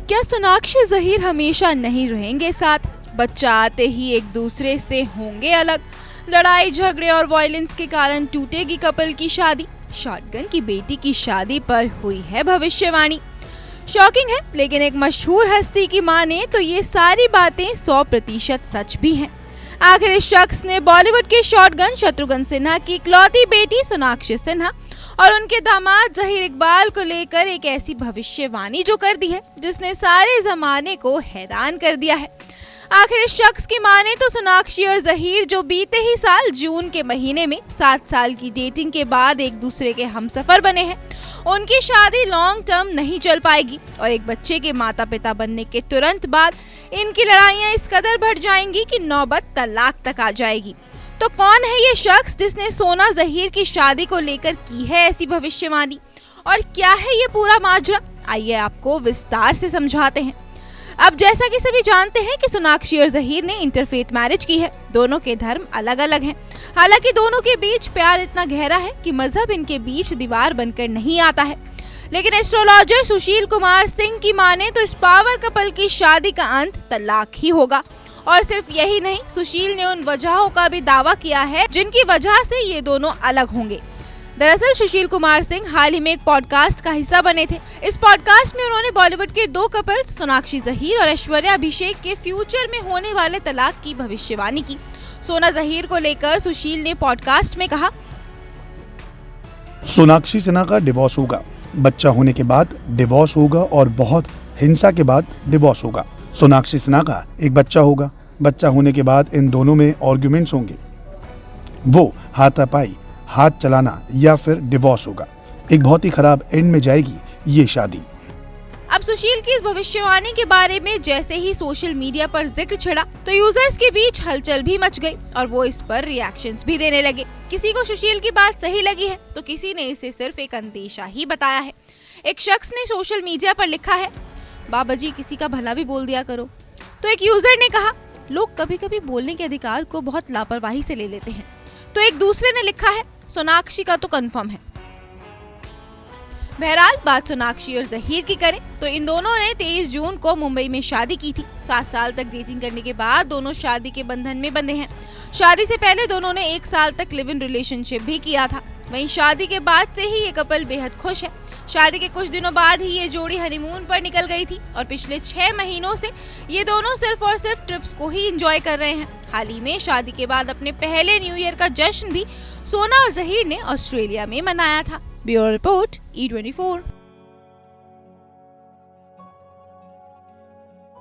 क्या सोनाक्षी जहीर हमेशा नहीं रहेंगे साथ? बच्चा आते ही एक दूसरे से होंगे अलग? लड़ाई झगड़े और वायलेंस के कारण टूटेगी कपल की शादी? शॉटगन की बेटी की शादी पर हुई है भविष्यवाणी। शॉकिंग है, लेकिन एक मशहूर हस्ती की माने तो ये सारी बातें 100% सच भी हैं। आखिर इस शख्स ने बॉलीवुड के शॉटगन शत्रुघ्न सिन्हा की इकलौती बेटी सोनाक्षी सिन्हा और उनके दामाद जहीर इकबाल को लेकर एक ऐसी भविष्यवाणी जो कर दी है जिसने सारे जमाने को हैरान कर दिया है। आखिर इस शख्स की माने तो सोनाक्षी और जहीर जो बीते ही साल जून के महीने में 7 साल की डेटिंग के बाद एक दूसरे के हमसफर बने हैं, उनकी शादी लॉन्ग टर्म नहीं चल पाएगी और एक बच्चे के माता पिता बनने के तुरंत बाद इनकी लड़ाइयां इस कदर बढ़ जाएंगी कि नौबत तलाक तक आ जाएगी। तो कौन है ये शख्स जिसने सोना जहीर की शादी को लेकर की है ऐसी भविष्यवाणी, और क्या है ये पूरा माजरा? आइए आपको विस्तार से समझाते हैं। अब जैसा कि सभी जानते हैं कि सोनाक्षी और जहीर ने इंटरफेथ मैरिज की है। दोनों के धर्म अलग अलग हैं। हालांकि दोनों के बीच प्यार इतना गहरा है कि मजहब इनके बीच दीवार बनकर नहीं आता है। लेकिन एस्ट्रोलॉजर सुशील कुमार सिंह की माने तो इस पावर कपल की शादी का अंत तलाक ही होगा। और सिर्फ यही नहीं, सुशील ने उन वजहों का भी दावा किया है जिनकी वजह से ये दोनों अलग होंगे। दरअसल सुशील कुमार सिंह हाल ही में एक पॉडकास्ट का हिस्सा बने थे। इस पॉडकास्ट में उन्होंने बॉलीवुड के 2 कपल्स सोनाक्षी जहीर और ऐश्वर्या अभिषेक के फ्यूचर में होने वाले तलाक की भविष्यवाणी की। सोना जहीर को लेकर सुशील ने पॉडकास्ट में कहा, सोनाक्षी सिन्हा का डिवोर्स होगा, बच्चा होने के बाद डिवोर्स होगा और बहुत हिंसा के बाद डिवोर्स होगा। सोनाक्षी सिन्हा का एक बच्चा होगा, बच्चा होने के बाद इन दोनों में आर्ग्यूमेंट्स होंगे, वो हाथापाई, हाथ चलाना या फिर डिवोर्स होगा। एक बहुत ही खराब एंड में जाएगी ये शादी। अब सुशील की इस भविष्यवाणी के बारे में जैसे ही सोशल मीडिया पर जिक्र छिड़ा तो यूजर्स के बीच हलचल भी मच गई और वो इस पर रिएक्शंस भी देने लगे। किसी को सुशील की बात सही लगी है तो किसी ने इसे सिर्फ एक अंदेशा ही बताया है। एक शख्स ने सोशल मीडिया पर लिखा है, बाबा जी किसी का भला भी बोल दिया करो। तो एक यूजर ने कहा, लोग कभी कभी बोलने के अधिकार को बहुत लापरवाही से ले लेते हैं। तो एक दूसरे ने लिखा है, सोनाक्षी का तो कंफर्म है। बहरहाल बात सोनाक्षी और जहीर की करें तो इन दोनों ने 23 जून को मुंबई में शादी की थी। 7 साल तक डेटिंग करने के बाद दोनों शादी के बंधन में बंधे हैं। शादी से पहले दोनों ने 1 साल तक लिव इन रिलेशनशिप भी किया था। वहीं शादी के बाद से ही ये कपल बेहद खुश है। शादी के कुछ दिनों बाद ही ये जोड़ी हनीमून पर निकल गई थी और पिछले 6 महीनों से ये दोनों सिर्फ और सिर्फ ट्रिप्स को ही एंजॉय कर रहे हैं। हाल ही में शादी के बाद अपने पहले न्यू ईयर का जश्न भी सोना और जहीर ने ऑस्ट्रेलिया में मनाया था। Bureau report E24।